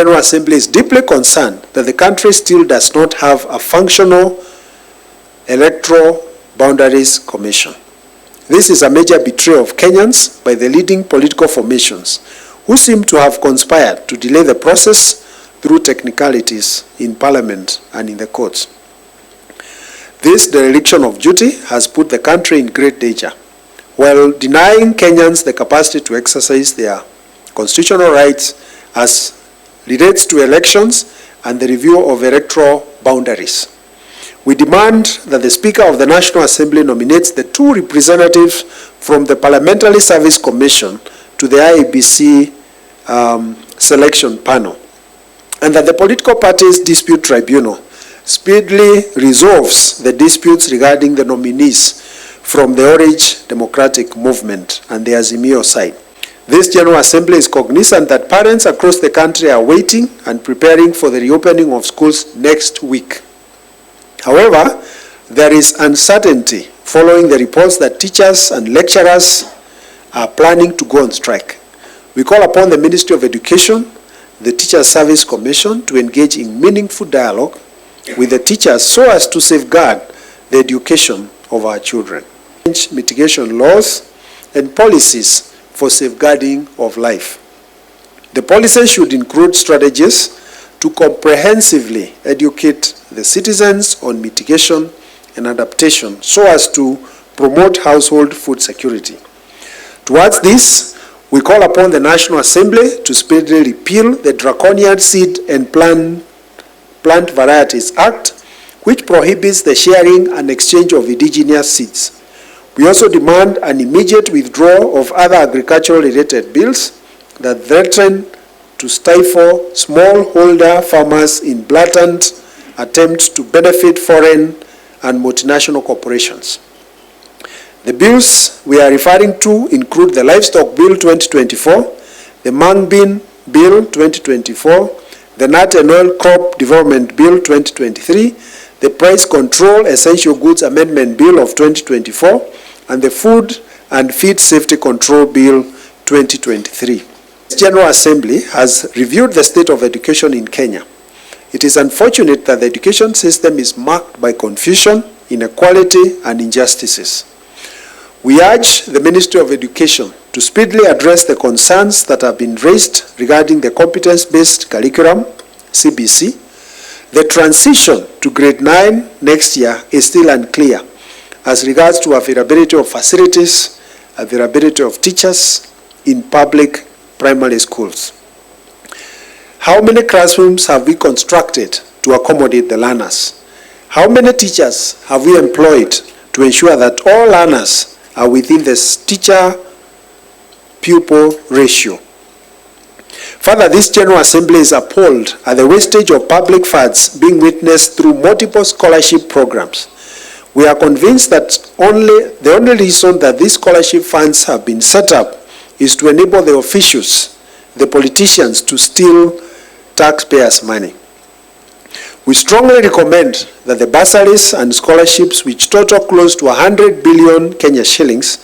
The General Assembly is deeply concerned that the country still does not have a functional electoral boundaries commission. This is a major betrayal of Kenyans by the leading political formations who seem to have conspired to delay the process through technicalities in Parliament and in the courts. This dereliction of duty has put the country in great danger, while denying Kenyans the capacity to exercise their constitutional rights as relates to elections and the review of electoral boundaries. We demand that the Speaker of the National Assembly nominates the 2 representatives from the Parliamentary Service Commission to the Iebc selection panel, and that the Political Parties Dispute Tribunal speedily resolves the disputes regarding the nominees from the Orange Democratic Movement and the Azimio side. This General Assembly is cognizant that parents across the country are waiting and preparing for the reopening of schools next week. However, there is uncertainty following the reports that teachers and lecturers are planning to go on strike. We call upon the Ministry of Education, the Teachers Service Commission to engage in meaningful dialogue with the teachers so as to safeguard the education of our children. Mitigation laws and policies for safeguarding of life. The policies should include strategies to comprehensively educate the citizens on mitigation and adaptation so as to promote household food security. Towards this, we call upon the National Assembly to speedily repeal the Draconian Seed and Plant Varieties Act, which prohibits the sharing and exchange of indigenous seeds. We also demand an immediate withdrawal of other agricultural-related bills that threaten to stifle smallholder farmers in blatant attempts to benefit foreign and multinational corporations. The bills we are referring to include the Livestock Bill 2024, the Mung Bean Bill 2024, the Nut and Oil Crop Development Bill 2023, the Price Control Essential Goods Amendment Bill of 2024, and the Food and Feed Safety Control Bill 2023. The General Assembly has reviewed the state of education in Kenya. It is unfortunate that the education system is marked by confusion, inequality, and injustices. We urge the Ministry of Education to speedily address the concerns that have been raised regarding the competence-based curriculum, CBC. The transition to grade 9 next year is still unclear as regards to availability of facilities, availability of teachers in public primary schools. How many classrooms have we constructed to accommodate the learners? How many teachers have we employed to ensure that all learners are within the teacher-pupil ratio? Further, this General Assembly is appalled at the wastage of public funds being witnessed through multiple scholarship programs. We are convinced that the only reason that these scholarship funds have been set up is to enable the officials, the politicians, to steal taxpayers' money. We strongly recommend that the bursaries and scholarships, which total close to 100 billion Kenya shillings,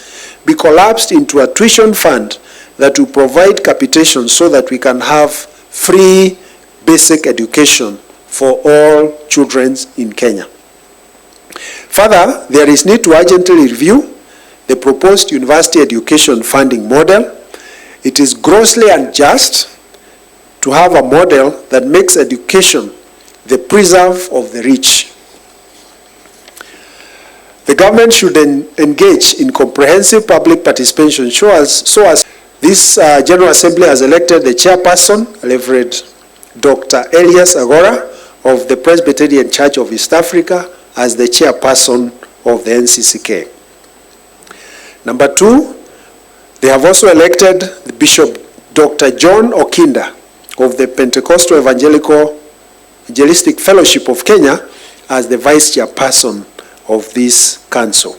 be collapsed into a tuition fund that will provide capitation so that we can have free basic education for all children in Kenya. Further, there is need to urgently review the proposed university education funding model. It is grossly unjust to have a model that makes education the preserve of the rich. The government should engage in comprehensive public participation so as this General Assembly has elected the chairperson, Reverend Dr. Elias Agora of the Presbyterian Church of East Africa as the chairperson of the Ncck. Number 2, they have also elected the Bishop Dr. John Okinda of the Pentecostal Evangelistic Fellowship of Kenya as the vice chairperson of this council.